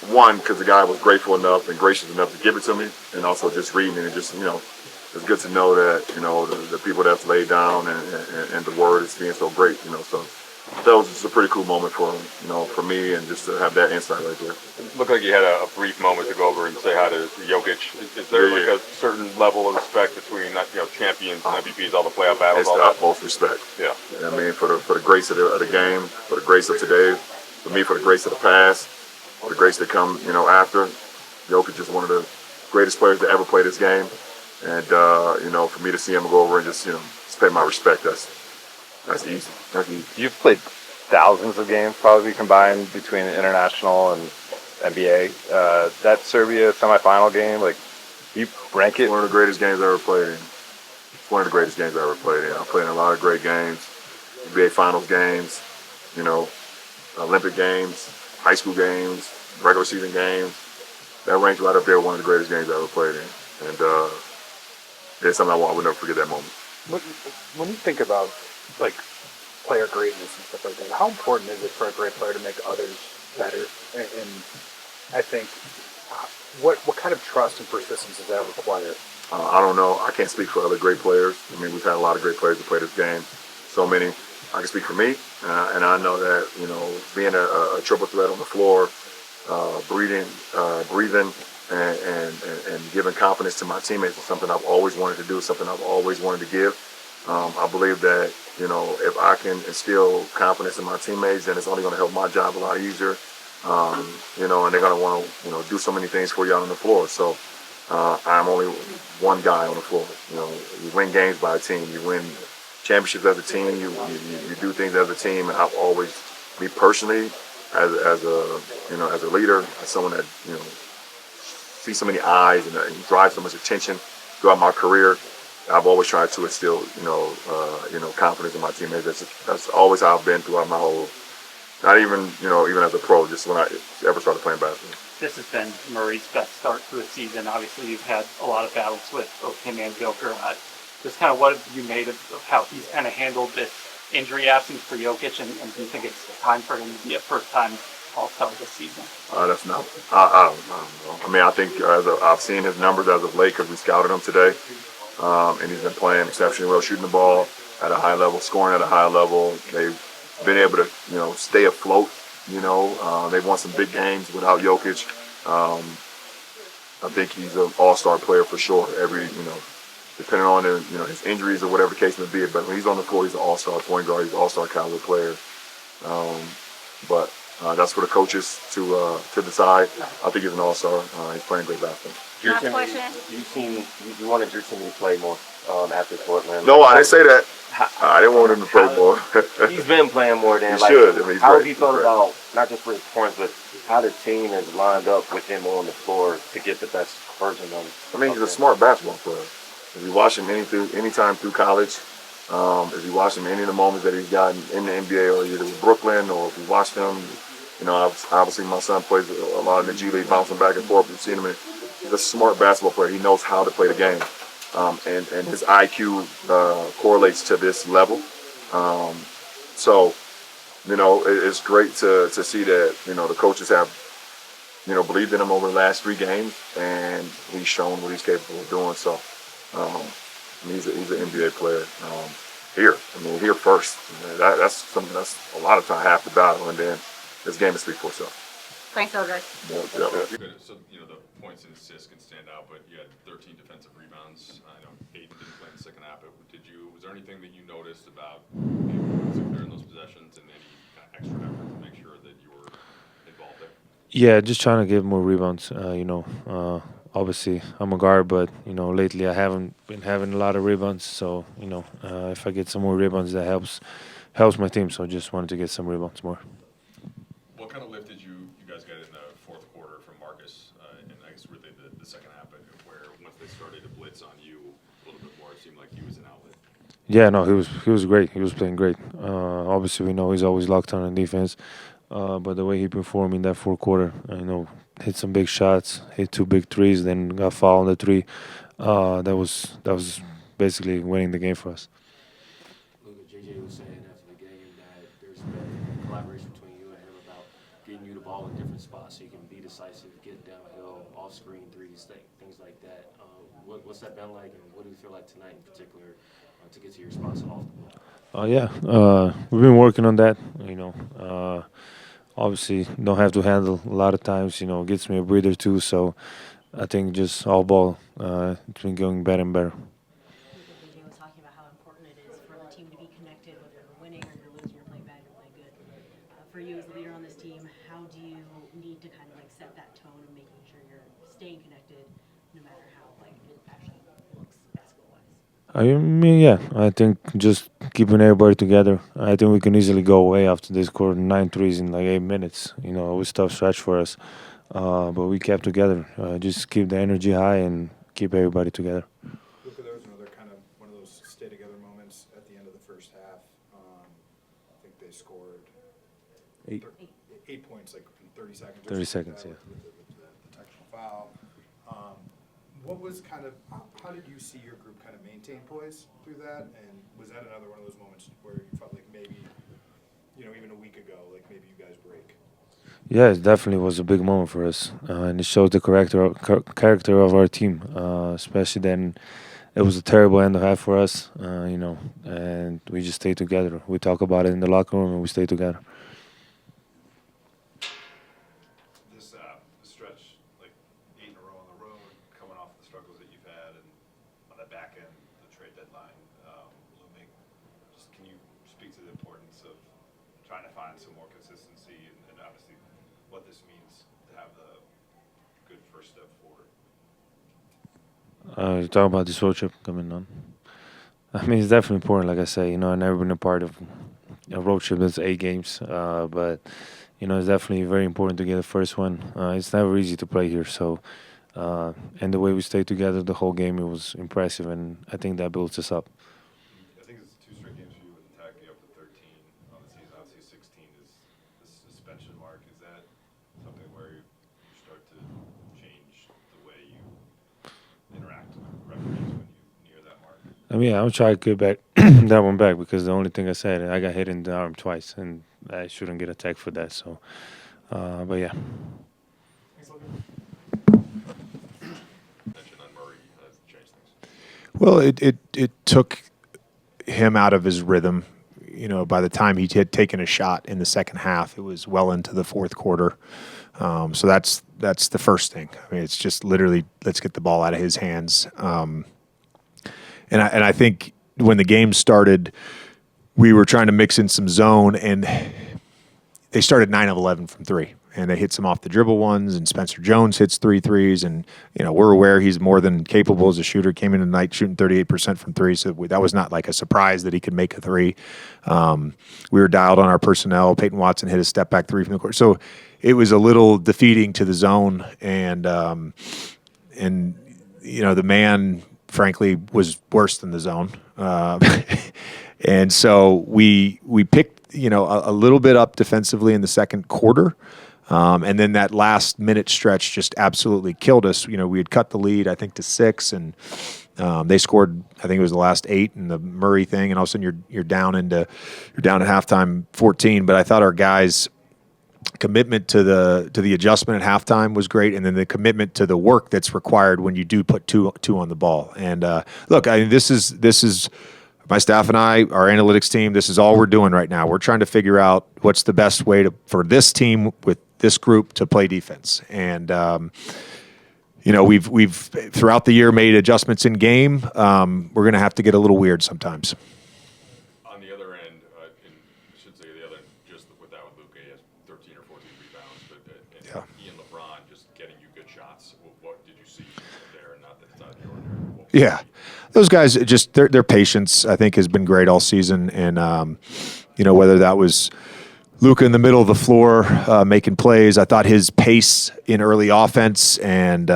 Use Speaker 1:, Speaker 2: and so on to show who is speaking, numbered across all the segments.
Speaker 1: one, because the guy was grateful enough and gracious enough to give it to me, and also just reading it and just, it's good to know that, the people that's laid down and the word is being so great, so that was just a pretty cool moment for me, and just to have that insight right there.
Speaker 2: Looked like you had a brief moment to go over and say hi to Jokic. Is there like a certain level of respect between champions and MVPs, all the playoff battles,
Speaker 1: It's
Speaker 2: all
Speaker 1: the
Speaker 2: that?
Speaker 1: utmost respect.
Speaker 2: Yeah.
Speaker 1: I mean, for the grace of the game, for the grace of today, for me, for the grace of the past, for the grace that come, after. Jokic is one of the greatest players to ever play this game, and for me to see him go over and just pay my respect, that's easy. That's easy.
Speaker 3: You've played thousands of games probably combined between international and NBA. That Serbia semifinal game, like, you rank it?
Speaker 1: It's one of the greatest games I ever played in. It's one of the greatest games I ever played in. I played in a lot of great games, NBA Finals games, Olympic games, high school games, regular season games. That ranks right up there, one of the greatest games I ever played in. And it's something I would never forget that moment.
Speaker 4: When you think about, like, player greatness and stuff like that, how important is it for a great player to make others better? And I think, what kind of trust and persistence does that require?
Speaker 1: I don't know. I can't speak for other great players. I mean, we've had a lot of great players who play this game. So many. I can speak for me, and I know that being a triple threat on the floor, breathing, and giving confidence to my teammates is something I've always wanted to do. Something I've always wanted to give. I believe that if I can instill confidence in my teammates, then it's only going to help my job a lot easier. And they're going to want to do so many things for you out on the floor. So I'm only one guy on the floor. You win games by a team. You win championships as a team. You do things as a team. And I've always, me personally, as a leader, as someone that sees so many eyes and drives so much attention throughout my career, I've always tried to instill confidence in my teammates. That's always how I've been throughout my whole. Not even even as a pro, just when I ever started playing basketball.
Speaker 5: This has been Murray's best start to the season. Obviously, you've had a lot of battles with both him and Joker. Just kind of what have you made of how he's kind of handled this injury absence for Jokic, and do you think it's time for him to be a first-time All-Star this season?
Speaker 1: That's not. I don't know. I mean, I think I've seen his numbers as of late because we scouted him today, and he's been playing exceptionally well, shooting the ball at a high level, scoring at a high level. They've been able to stay afloat. They've won some big games without Jokic. I think he's an all-star player for sure. Depending on his injuries or whatever the case may be, but when he's on the floor, he's an all-star point guard. He's an all-star caliber player. But that's for the coaches to decide. I think he's an all-star. He's playing great basketball.
Speaker 6: Last question.
Speaker 3: You wanted your team to play more after Portland.
Speaker 1: No, I didn't say that. I didn't want him to play more.
Speaker 3: He's been playing more than
Speaker 1: he should. I mean,
Speaker 3: how have you felt about not just for his points, but how the team has lined up with him on the floor to get the best version of him?
Speaker 1: I mean, he's a smart basketball player. If you watch him anytime through college, if you watch him any of the moments that he's gotten in the NBA, or either with Brooklyn, or if you watched him, obviously my son plays a lot in the G League, bouncing back and forth. We've seen him. He's a smart basketball player. He knows how to play the game. And his IQ correlates to this level. So, it's great to see that, the coaches have, believed in him over the last 3 games, and he's shown what he's capable of doing. So, he's an NBA player here first. That's something that's a lot of time half the battle, and then this game will speak for itself.
Speaker 6: Thanks, Eldred.
Speaker 1: Yeah.
Speaker 2: So, the points and assists can stand out, but you had 13 defensive rebounds. I know Aiden didn't play in the second half, but was there anything that you noticed about during those possessions and any kind of extra effort to make sure that you were involved there?
Speaker 7: Yeah, just trying to get more rebounds. Obviously I'm a guard, but lately I haven't been having a lot of rebounds. So if I get some more rebounds, that helps my team. So just wanted to get some rebounds more.
Speaker 2: What kind of lift did you guys get in the fourth quarter from Marcus, and I guess really the second half, where once they started to blitz on you a little bit more, it seemed like he was an outlet?
Speaker 7: Yeah, no, he was great. He was playing great. Obviously, we know he's always locked on defense, but the way he performed in that fourth quarter, hit some big shots, hit 2 big threes, then got fouled on the 3. That was basically winning the game for us.
Speaker 8: Luka, JJ was saying after the game that there's been collaboration between you and him about getting you the ball in different spots so you can be decisive, get downhill, off-screen threes, things like that. What's that been like, and what do you feel like tonight in particular to get to your spots off the ball?
Speaker 7: Yeah, we've been working on that. Obviously, don't have to handle a lot of times. Gets me a breather too. So I think just all ball, it's been going better and better.
Speaker 6: DJ was talking about how important it is for the team to be connected, whether you're winning or you're losing, you're playing bad, you're playing good. For you as the leader on this team, how do you need to kind of like set that tone of making sure you're staying connected, no matter how like it actually looks basketball-wise?
Speaker 7: I mean, yeah, I think just keeping everybody together. I think we can easily go away after they scored 9 threes in like 8 minutes. It was a tough stretch for us. But we kept together. Just keep the energy high and keep everybody together.
Speaker 4: Luka, there was another kind of one of those stay together moments at the end of the first half. I think they scored 8 points like in 30 seconds.
Speaker 7: 30 seconds, yeah.
Speaker 4: With the technical foul. What was kind of, how did you see your group kind of maintain poise through that? And was that another one of those moments where you felt like maybe, even a week ago, like maybe you guys break?
Speaker 7: Yeah, it definitely was a big moment for us, and it shows the character of our team. Especially then, it was a terrible end of half for us, and we just stayed together. We talk about it in the locker room, and we stay together.
Speaker 2: This stretch, like 8 in a row on the road, coming off the struggles that you've had, and on the back end, the trade deadline looming. Just can you speak to the importance of trying to find some more consistency, and obviously what this means to have the good first step forward?
Speaker 7: You talk about this road trip coming on. I mean, it's definitely important. Like I say, I've never been a part of a road trip that's 8 games, but it's definitely very important to get the first one. It's never easy to play here, so and the way we stayed together the whole game, it was impressive, and I think that builds us up.
Speaker 2: I think it's 2 straight games for you with attacking up to 13 on the season. Obviously, 16 is the suspension mark. Is that something where you start to change the way you interact with referees when you near that mark?
Speaker 7: I mean, I'm trying to get back that one back because the only thing I said, I got hit in the arm twice, and I shouldn't get attacked for that. So, but yeah.
Speaker 2: Attention on Murray has changed things.
Speaker 9: Well, it took him out of his rhythm. By the time he had taken a shot in the second half, it was well into the fourth quarter. So that's the first thing. I mean, it's just literally let's get the ball out of his hands. And I think when the game started, we were trying to mix in some zone, and they started 9 of 11 from 3. And they hit some off the dribble ones, and Spencer Jones hits 3 threes. And, we're aware he's more than capable as a shooter. Came in tonight shooting 38% from 3, so that was not like a surprise that he could make a 3. We were dialed on our personnel. Peyton Watson hit a step-back 3 from the court. So it was a little defeating to the zone. And the man, frankly, was worse than the zone. And so we picked, a little bit up defensively in the second quarter. And then that last minute stretch just absolutely killed us. We had cut the lead, I think, to 6, and they scored, I think it was the last 8 in the Murray thing, and all of a sudden you're down at halftime 14. But I thought our guys' commitment to the adjustment at halftime was great, and then the commitment to the work that's required when you do put two on the ball. And look, this is my staff and I, our analytics team. This is all we're doing right now. We're trying to figure out what's the best way for this team with this group to play defense. And we've throughout the year made adjustments in game. We're going to have to get a little weird sometimes.
Speaker 2: On the other end, I should say the other end, just with Luka, he has 13 or 14 rebounds, but he and LeBron just getting you good shots. What did you see there? Not that it's out of the ordinary.
Speaker 9: Yeah, those guys just their patience, I think, has been great all season, and whether that was Luka in the middle of the floor making plays. I thought his pace in early offense and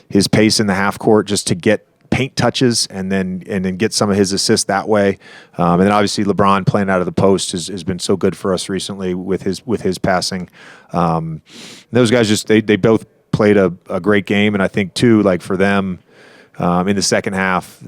Speaker 9: his pace in the half court just to get paint touches and then get some of his assists that way. And then obviously LeBron playing out of the post has been so good for us recently with his passing. Those guys just they both played a great game, and I think too, like for them in the second half,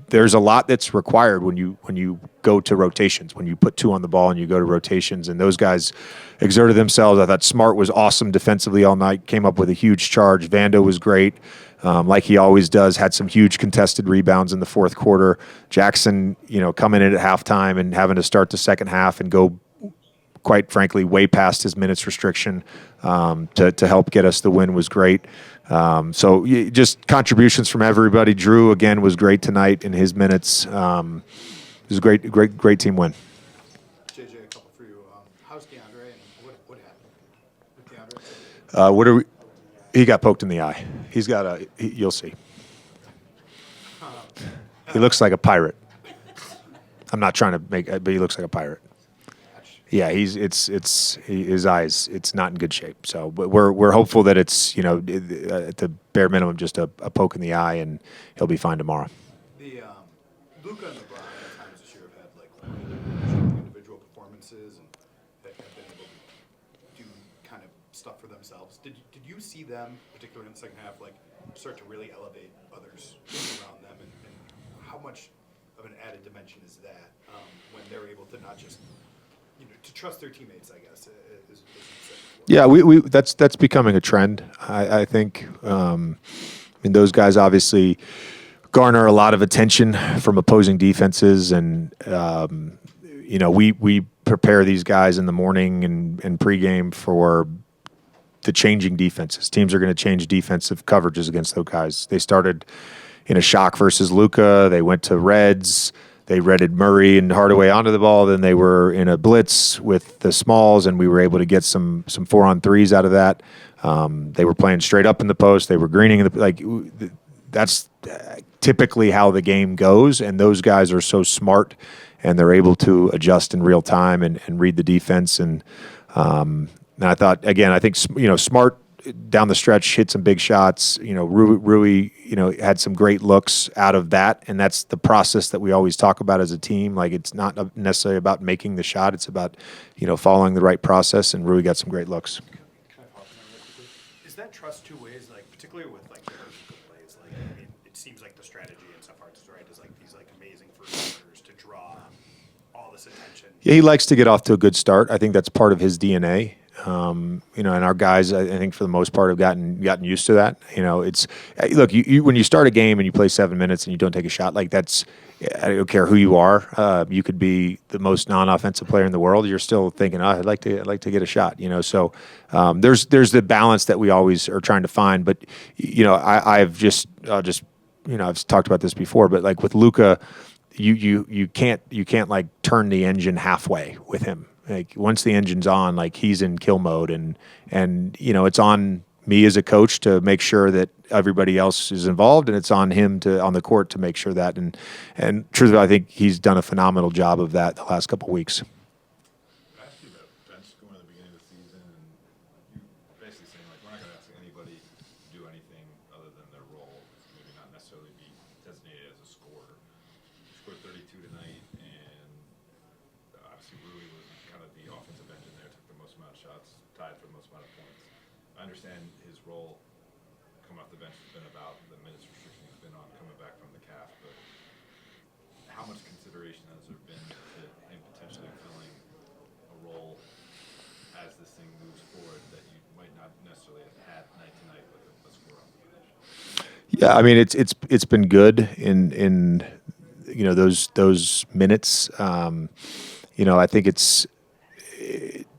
Speaker 9: there's a lot that's required when you go to rotations, when you put 2 on the ball and you go to rotations, and those guys exerted themselves. I thought Smart was awesome defensively all night, came up with a huge charge. Vando was great, like he always does, had some huge contested rebounds in the fourth quarter. Jackson, coming in at halftime and having to start the second half and go, quite frankly, way past his minutes restriction to help get us the win was great. So just contributions from everybody. Drew, again, was great tonight in his minutes. It was a great team win.
Speaker 10: JJ, a couple for you. How's DeAndre and what happened with DeAndre?
Speaker 9: He got poked in the eye. He's got you'll see. He looks like a pirate. I'm not trying to make it, but he looks like a pirate. Yeah, his eyes. It's not in good shape. So, but we're hopeful that it's at the bare minimum just a poke in the eye, and he'll be fine tomorrow.
Speaker 10: The Luka and LeBron at times this year have had like really individual performances and have been able to do kind of stuff for themselves. Did you see them, particularly in the second half, like start to really elevate others around them, and how much of an added dimension is that when they're able to not just to trust their teammates, I guess, as you said before.
Speaker 9: Yeah, we that's becoming a trend. I think. Those guys obviously garner a lot of attention from opposing defenses, and we prepare these guys in the morning and pregame for the changing defenses. Teams are going to change defensive coverages against those guys. They started in a shock versus Luka. They went to Reds. They redded Murray and Hardaway onto the ball. Then they were in a blitz with the smalls, and we were able to get some 4-on-3s out of that. They were playing straight up in the post. They were greening that's typically how the game goes, and those guys are so smart, and they're able to adjust in real time and read the defense. And I thought, again, I think Smart down the stretch hit some big shots. Rui, had some great looks out of that, and that's the process that we always talk about as a team. Like, it's not necessarily about making the shot; it's about following the right process. And Rui got some great looks.
Speaker 10: Can I pause on that really quickly? Is that trust two ways? Like, particularly with like good plays, like it seems like the strategy in some parts is right. Is like these like amazing first quarters to draw all this attention.
Speaker 9: Yeah, he likes to get off to a good start. I think that's part of his DNA. And our guys, I think for the most part, have gotten used to that. It's look, you when you start a game and you play 7 minutes and you don't take a shot, like that's, I don't care who you are. You could be the most non-offensive player in the world. You're still thinking, I'd like to get a shot. So there's the balance that we always are trying to find. But I've just I've talked about this before, but like with Luka, you can't like turn the engine halfway with him. Like once the engine's on, like he's in kill mode, and it's on me as a coach to make sure that everybody else is involved, and it's on him on the court to make sure that. And truthfully, I think he's done a phenomenal job of that the last couple of weeks.
Speaker 2: I asked you about bench scoring at the beginning of the season, and you basically saying like we're not going to ask anybody to do anything other than their role, maybe not necessarily be designated as a scorer. You scored 32 tonight, and obviously Rui was kind of the offensive engine there, took the most amount of shots, tied for the most amount of points. I understand his role coming off the bench has been about the minutes restriction he's been on coming back from the calf, but how much consideration has there been to him potentially filling a role as this thing moves forward that you might not necessarily have had night to night with a score off the bench?
Speaker 9: Yeah, I mean it's been good in those minutes. I think it's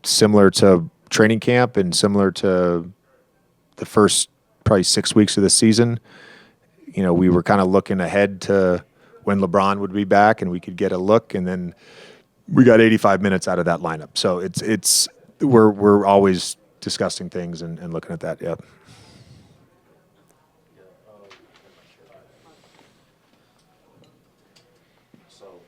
Speaker 9: similar to training camp and similar to the first probably 6 weeks of the season. We were kind of looking ahead to when LeBron would be back and we could get a look, and then we got 85 minutes out of that lineup. So we're always discussing things and looking at that. Yeah.
Speaker 8: So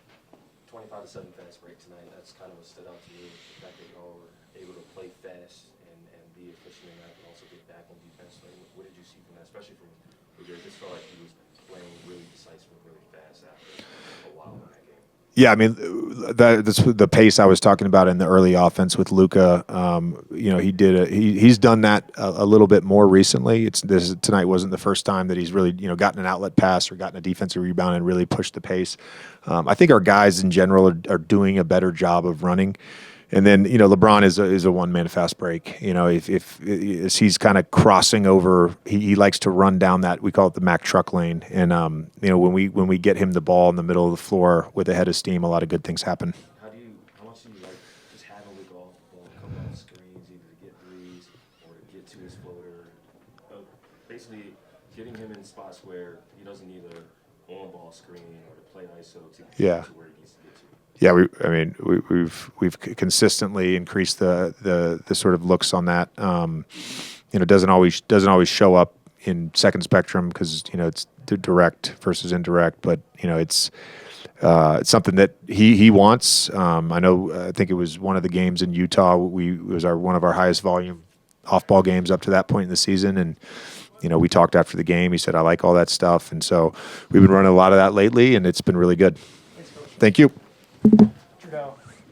Speaker 8: 25-7 fast break tonight. That's kind of what stood out to me. The fact that y'all were able to play fast and be efficient in that, but also get back on defense. Like, what did you see from that, especially from Redick? It just felt like he was playing really decisive and really fast after a while in that game.
Speaker 9: Yeah, I mean, that's the pace I was talking about in the early offense with Luka. He's done that a little bit more recently. Tonight wasn't the first time that he's really gotten an outlet pass or gotten a defensive rebound and really pushed the pace. I think our guys in general are doing a better job of running. And then LeBron is a one man fast break. If he's kind of crossing over, he likes to run down that, we call it the Mack truck lane. And when we get him the ball in the middle of the floor with a head of steam, a lot of good things happen.
Speaker 8: How much do you like just having Luka off the ball, come off screens, either to get threes or to get to his floater? Basically, getting him in spots where he doesn't need a on-ball screen or to play ISO to get to where he needs to get to.
Speaker 9: Yeah, we've consistently increased the sort of looks on that. Doesn't always show up in second spectrum because it's direct versus indirect, but it's something that he wants. I think it was one of the games in Utah. It was one of our highest volume off-ball games up to that point in the season, and we talked after the game. He said, "I like all that stuff," and so we've been running a lot of that lately, and it's been really good. Thank you.